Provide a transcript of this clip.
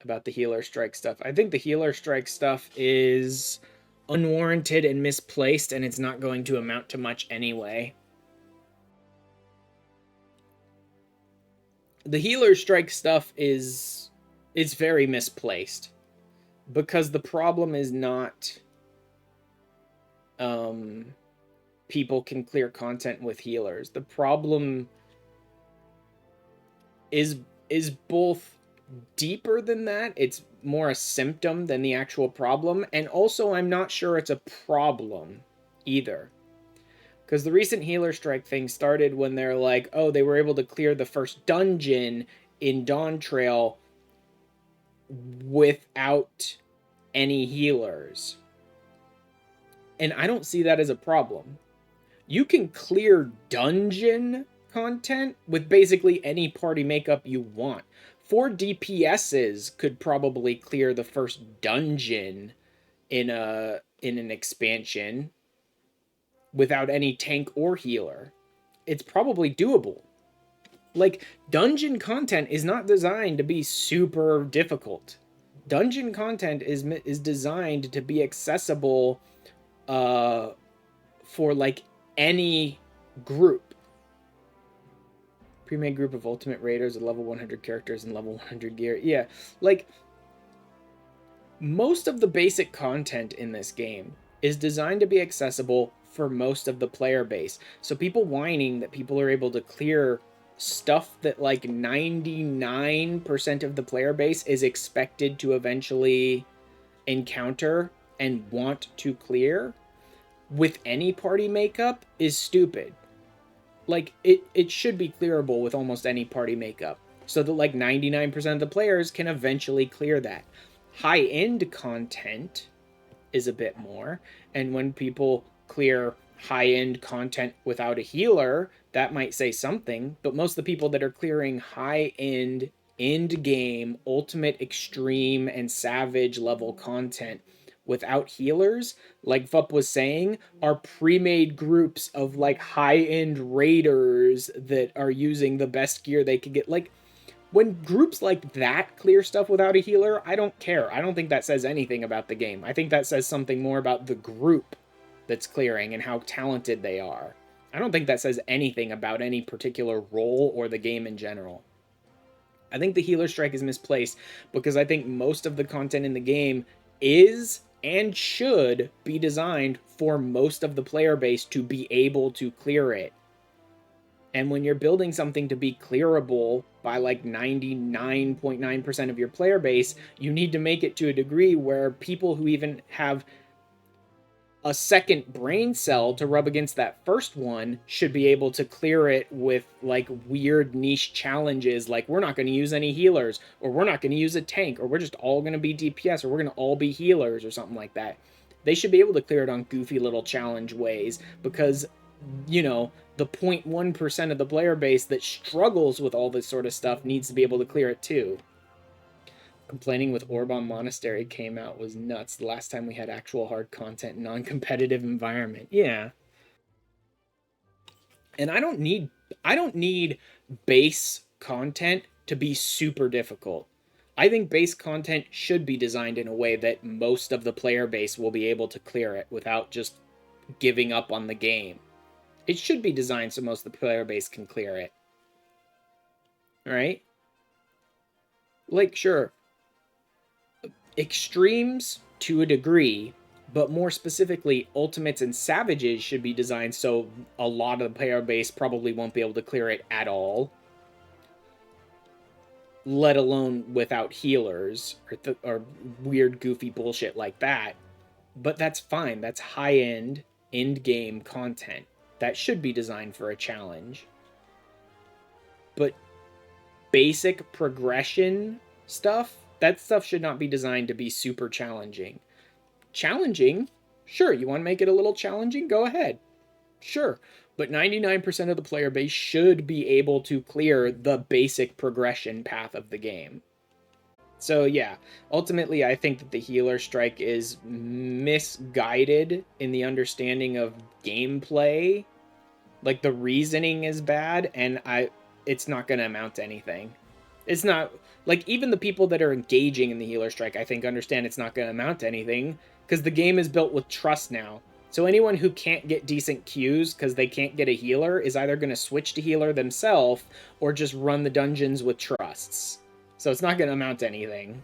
about the healer strike stuff. I think the healer strike stuff is unwarranted and misplaced, and it's not going to amount to much anyway. The healer strike stuff is very misplaced, because the problem is not people can clear content with healers. The problem is both deeper than that. It's more a symptom than the actual problem, and also I'm not sure it's a problem either. Because the recent healer strike thing started when they're like, oh, they were able to clear the first dungeon in Dawntrail without any healers. And I don't see that as a problem. You can clear dungeon content with basically any party makeup you want. 4 DPSs could probably clear the first dungeon in an expansion without any tank or healer. It's probably doable. Like, dungeon content is not designed to be super difficult. Dungeon content is designed to be accessible for like any group. Pre-made group of ultimate raiders with level 100 characters and level 100 gear. Yeah, like, most of the basic content in this game is designed to be accessible for most of the player base. So people whining that people are able to clear stuff that like 99% of the player base is expected to eventually encounter and want to clear with any party makeup is stupid. Like, it should be clearable with almost any party makeup, so that like 99% of the players can eventually clear that. High-end content is a bit more, and when people clear high-end content without a healer, that might say something, but most of the people that are clearing high-end, end-game, ultimate, extreme, and savage level content without healers, like Vup was saying, are pre-made groups of like high-end raiders that are using the best gear they could get. Like, when groups like that clear stuff without a healer, I don't care. I don't think that says anything about the game. I think that says something more about the group that's clearing and how talented they are. I don't think that says anything about any particular role or the game in general. I think the healer strike is misplaced because I think most of the content in the game is and should be designed for most of the player base to be able to clear it. And when you're building something to be clearable by like 99.9% of your player base, you need to make it to a degree where people who even have a second brain cell to rub against that first one should be able to clear it with like weird niche challenges, like we're not going to use any healers, or we're not going to use a tank, or we're just all going to be DPS, or we're going to all be healers, or something like that. They should be able to clear it on goofy little challenge ways, because, you know, the 0.1% of the player base that struggles with all this sort of stuff needs to be able to clear it too. Complaining with Orban Monastery came out was nuts. The last time we had actual hard content, non-competitive environment. Yeah. And I don't need base content to be super difficult. I think base content should be designed in a way that most of the player base will be able to clear it without just giving up on the game. It should be designed so most of the player base can clear it. Right? Like, sure, extremes to a degree, but more specifically, ultimates and savages should be designed so a lot of the player base probably won't be able to clear it at all, let alone without healers or weird, goofy bullshit like that. But that's fine. That's high-end, end-game content. That should be designed for a challenge. But basic progression stuff, that stuff should not be designed to be super challenging. Challenging? Sure, you want to make it a little challenging? Go ahead. Sure. But 99% of the player base should be able to clear the basic progression path of the game. So yeah, ultimately I think that the healer strike is misguided in the understanding of gameplay. Like, the reasoning is bad, and it's not going to amount to anything. It's not like even the people that are engaging in the healer strike, I think, understand it's not going to amount to anything because the game is built with trust now. So anyone who can't get decent queues because they can't get a healer is either going to switch to healer themselves or just run the dungeons with trusts. So it's not going to amount to anything.